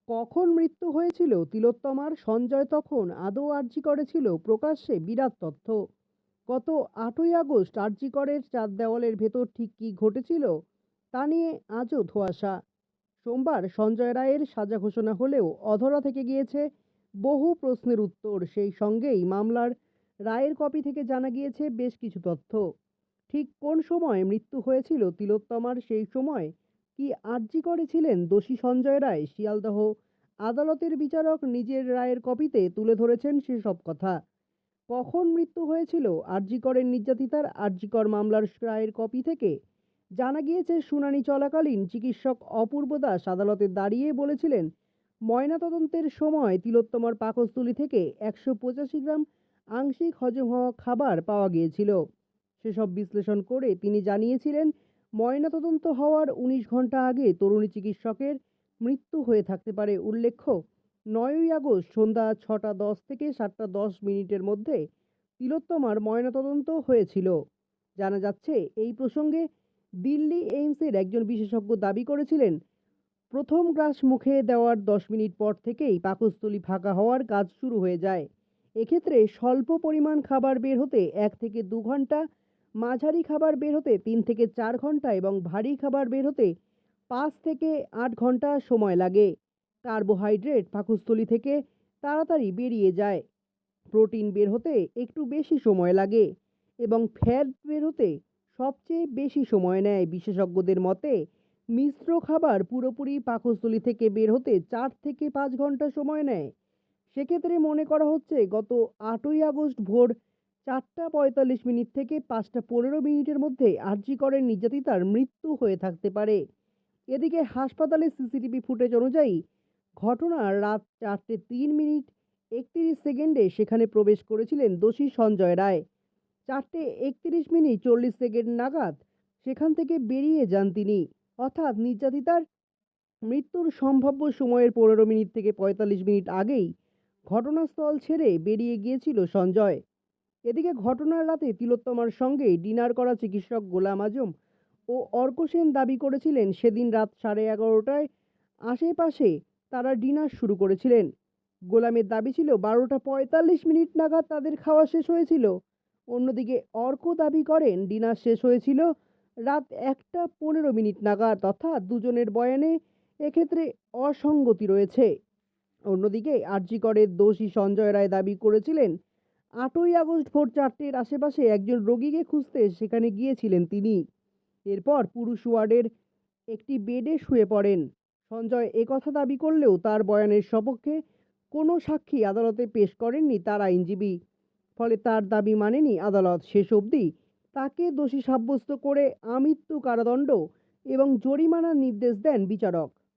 কখন মৃত্যু হয়েছিল তিলোত্তমার, সঞ্জয় তখন আদৌ আর্জি করেছিল প্রকাশ্যে বিরাট তথ্য। গত 8ই আগস্ট আরজিকরের চার দেওয়ালের ভেতর ঠিক কী ঘটেছিল তা নিয়ে আজও ধোঁয়াশা। সোমবার সঞ্জয় রায়ের সাজা ঘোষণা হলেও অধরা থেকে গিয়েছে বহু প্রশ্নের উত্তর। সেই সঙ্গেই মামলার রায়ের কপি থেকে জানা গিয়েছে বেশ কিছু তথ্য। ঠিক কোন সময় মৃত্যু হয়েছিল তিলোত্তমার, সেই সময় কি আর্জি করেছিলেন দোষী সঞ্জয় রায়, শিয়ালদহ আদালতের বিচারক নিজের রায়ের কপিতে তুলে ধরেছেন সেসব কথা। কখন মৃত্যু হয়েছিল আরজিকরের নির্যাতিতার, আরজিকর মামলার রায়ের কপি থেকে জানা গিয়েছে শুনানি চলাকালীন চিকিৎসক অপূর্ব দাস আদালতে দাঁড়িয়ে বলেছিলেন ময়নাতদন্তের সময় তিলোত্তমার পাকস্থলী থেকে 185 গ্রাম আংশিক হজম হওয়া খাবার পাওয়া গিয়েছিল। সেসব বিশ্লেষণ করে তিনি জানিয়েছিলেন ময়নাতদন্ত হওয়ার 19 ঘন্টা আগে তরুণী চিকিৎসকের মৃত্যু হয়ে থাকতে পারে। উল্লেখ্য, 9ই আগস্ট সন্ধ্যা 6টা 10 থেকে 7টা 10 মিনিটের মধ্যে তিলোত্তমার ময়নাতদন্ত হয়েছিল। জানা যাচ্ছে এই প্রসঙ্গে দিল্লি এইমসের একজন বিশেষজ্ঞ দাবি করেছিলেন প্রথম গ্রাস মুখে দেওয়ার 10 মিনিট পর থেকেই পাকস্থলী ফাঁকা হওয়ার কাজ শুরু হয়ে যায়। এক্ষেত্রে স্বল্প পরিমাণ খাবার বের হতে 1 থেকে 2 ঘন্টা, মাঝারি খাবার বের হতে 3 থেকে 4 ঘন্টা এবং ভারী খাবার বের হতে 5 থেকে 8 ঘন্টা সময় লাগে। কার্বোহাইড্রেট পাকস্থলী থেকে তাড়াতাড়ি বেরিয়ে যায়, প্রোটিন বের হতে একটু বেশি সময় লাগে এবং ফ্যাট বের হতে সবচেয়ে বেশি সময় নেয়। বিশেষজ্ঞদের মতে মিশ্র খাবার পুরোপুরি পাকস্থলী থেকে বের হতে 4 থেকে 5 ঘন্টা সময় নেয়। সেক্ষেত্রে মনে করা হচ্ছে গত 8ই আগস্ট ভোর 4টা 45 মিনিট থেকে 5টা 15 মিনিটের মধ্যে আরজি করেন নির্যাতিতার মৃত্যু হয়ে থাকতে পারে। এদিকে হাসপাতালের সিসিটিভি ফুটেজ অনুযায়ী ঘটনার রাত 4টে 3 মিনিট 31 সেকেন্ডে সেখানে প্রবেশ করেছিলেন দোষী সঞ্জয় রায়। 4টে 31 মিনিট 40 সেকেন্ড নাগাদ সেখান থেকে বেরিয়ে যান তিনি। অর্থাৎ নির্যাতিতার মৃত্যুর সম্ভাব্য সময়ের 15 মিনিট থেকে 45 মিনিট আগেই ঘটনাস্থল ছেড়ে বেরিয়ে গিয়েছিল সঞ্জয়। এদিকে ঘটনার রাতে তিলোত্তমার সঙ্গে ডিনার করা চিকিৎসক গোলাম আজম ও অর্ক সেন দাবি করেছিলেন সেদিন রাত 11:30টায় আশেপাশে তারা ডিনার শুরু করেছিলেন। গোলামের দাবি ছিল 12টা 45 মিনিট নাগাদ তাদের খাওয়া শেষ হয়েছিল। অন্যদিকে অর্ক দাবি করেন ডিনার শেষ হয়েছিল রাত 1টা 15 মিনিট নাগাদ। অর্থাৎ দুজনের বয়ানে এক্ষেত্রে অসঙ্গতি রয়েছে। অন্যদিকে আরজি করের দোষী সঞ্জয় রায় দাবি করেছিলেন 8ই আগস্ট ভোর 4টের আশেপাশে একজন রোগীকে খুঁজতে সেখানে গিয়েছিলেন তিনি। এরপর পুরুষ ওয়ার্ডের একটি বেডে শুয়ে পড়েন। সঞ্জয় একথা দাবি করলেও তার বয়ানের সপক্ষে কোনো সাক্ষী আদালতে পেশ করেননি তার আইনজীবী। ফলে তার দাবি মানেনি আদালত। শেষ অবধি তাকে দোষী সাব্যস্ত করে আমৃত্যু কারাদণ্ড এবং জরিমানার নির্দেশ দেন বিচারক।